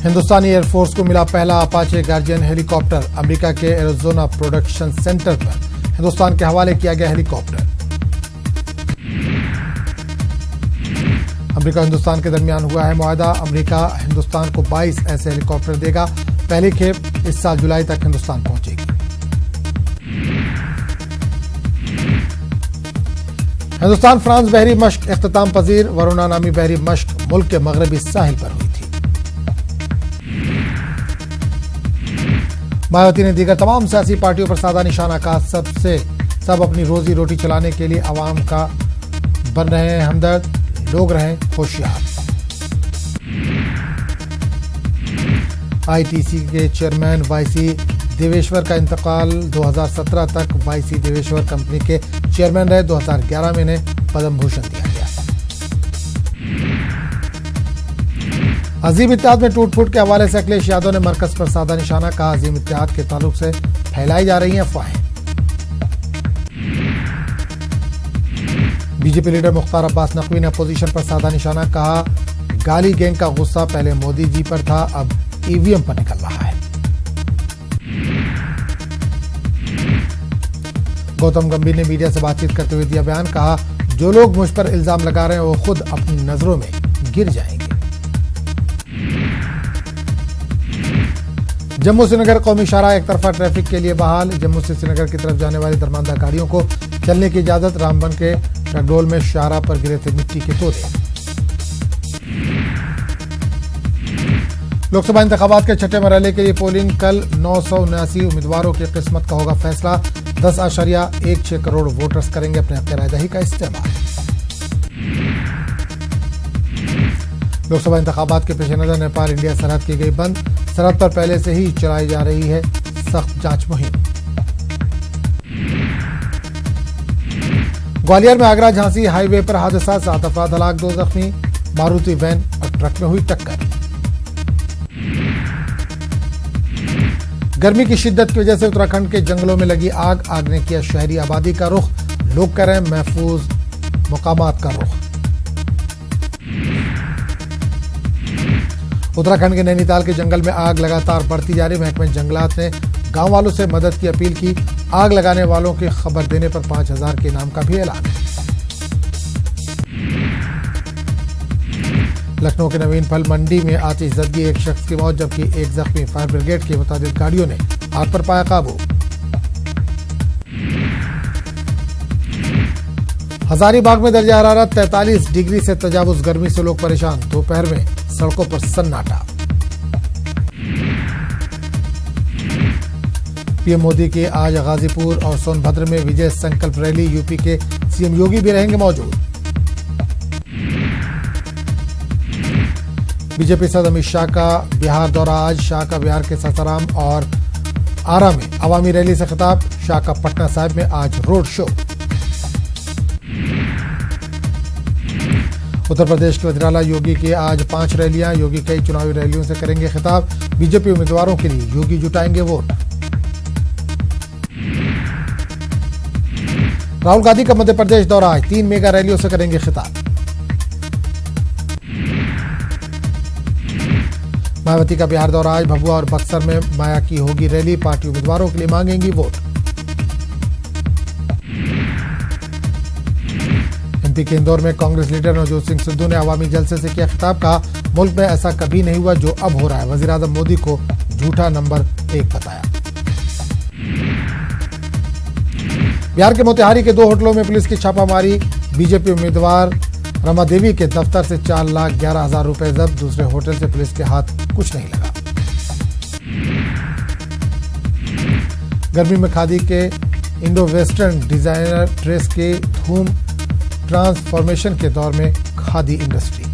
हिंदुस्तानी air force को मिला पहला अपाचे गार्डियन हेलीकॉप्टर। अमेरिका के एरिजोना प्रोडक्शन सेंटर पर हिंदुस्तान के हवाले किया गया हेलीकॉप्टर। अमेरिका हिंदुस्तान के दरमियान हुआ है मुआहदा। अमेरिका हिंदुस्तान को 22 ऐसे हेलीकॉप्टर देगा। पहली खेप इस साल जुलाई तक हिंदुस्तान पहुंचेगी। हिंदुस्तान फ्रांस बहरी मश्क इख्तिताम पजीर। वरुणा नामी बहरी मश्क मुल्क के मगरबी साहिल पर हुई थी। मायावती ने दीगर तमाम सियासी पार्टियों पर साधा निशाना कहा, सब अपनी रोजी रोटी चलाने के लिए आवाम का बन रहे हैं हमदर्द, लोग रहें होशियार। आईटीसी के चेयरमैन वाईसी देवेश्वर का इंतकाल। 2017 तक वाईसी देवेश्वर कंपनी के चेयरमैन रहे। 2011 में इन्हें पद्म भूषण दिया गया। अजीम इत्तेहाद में टूट-फूट के हवाले से अखिलेश यादव ने मरकज पर साधा निशाना कहा, अजीम इत्तेहाद के ताल्लुक से फैलाई जा रही हैं अफवाहें। बीजेपी लीडर मुख्तार अब्बास नकवी ने अपोजिशन पर साधा निशाना कहा, गाली गैंग का गुस्सा पहले मोदी जी पर था, अब ईवीएम पर निकल रहा है। गौतम गंभीर ने मीडिया से बातचीत करते हुए दिया बयान, कहा जो लोग मुझ पर इल्जाम लगा रहे हैं वो खुद अपनी नजरों में गिर जाएंगे। जम्मू श्रीनगर कौमी शाहराह एक तरफा ट्रैफिक के लिए बहाल। जम्मू से श्रीनगर की तरफ जाने वाली दरमानदा गाड़ियों को चलने की इजाजत। रामबन के शहडोल में शाहराह पर गिरे थे मिट्टी के तोड़े। लोकसभा इंतखाबात के छठे मरहले के लिए पोलिंग कल। 979 उम्मीदवारों की किस्मत का होगा फैसला। 10.16 करोड़ वोटर्स करेंगे अपने हक रायदही का इस्तेमाल। लोकसभा इंतखाबात के पेश नजर नेपाल इंडिया सरहद की गई बंद। सरहद पर पहले से ही चलाई जा रही है सख्त जांच मुहिम। ग्वालियर में आगरा झांसी हाईवे पर हादसा, 7 अफराद हलाक, 2 जख्मी। मारुति वैन और ट्रक में हुई टक्कर। गर्मी की शिद्दत की वजह से उत्तराखंड के जंगलों में लगी आग। आग ने किया शहरी आबादी का रुख। लोग करें महफूज मुकामात का रुख। उत्तराखंड के नैनीताल के जंगल में आग लगातार बढ़ती जा रही। महकमे जंगलात ने गांव वालों से मदद की अपील की। आग लगाने वालों की खबर देने पर 5000 के इनाम का भी ऐलान। लखनऊ के नवीन फल मंडी में आतिशज़दगी, एक शख्स की मौत जबकि एक जख्मी। फायर ब्रिगेड की मुताबिक गाड़ियों ने आग पर पाया काबू। हजारीबाग में दर्जा हरारत 43 डिग्री से तजावुज, गर्मी से लोग परेशान। दोपहर में सड़कों पर सन्नाटा। पीएम मोदी की आज गाजीपुर और सोनभद्र में विजय संकल्प रैली। यूपी के सीएम योगी भी रहेंगे मौजूद। बीजेपी सदस्य अमित शाह का बिहार दौरा आज। शाह का बिहार के सासाराम और आरा में अवामी रैली से खिताब। शाह का पटना साहिब में आज रोड शो। उत्तर प्रदेश के वज़ीर-ए-आला योगी की आज 5 रैलियां। योगी कई चुनावी रैलियों से करेंगे खिताब। बीजेपी उम्मीदवारों के लिए योगी जुटाएंगे वोट। राहुल गांधी का मध्य प्रदेश दौरा आज। 3 मेगा रैलियों से करेंगे खिताब। मायावती का बिहार दौरा आज। भभुआ और बक्सर में माया की होगी रैली। पार्टी उम्मीदवारों के लिए मांगेंगी वोट। एमपी के इंदौर में कांग्रेस लीडर नवजोत सिंह सिद्धू ने अवामी जलसे से किया खिताब। कहा मुल्क में ऐसा कभी नहीं हुआ जो अब हो रहा है। वजीर आजम मोदी को झूठा नंबर 1 बताया। बिहार के मोतिहारी के 2 होटलों में पुलिस की छापामारी। बीजेपी उम्मीदवार रमा देवी के दफ्तर से 4,11,000 रुपए जब्त। दूसरे होटल से पुलिस के हाथ कुछ नहीं लगा। गर्मी में खादी के इंडो वेस्टर्न डिजाइनर ड्रेस की धूम। ट्रांसफॉर्मेशन के दौर में खादी इंडस्ट्री।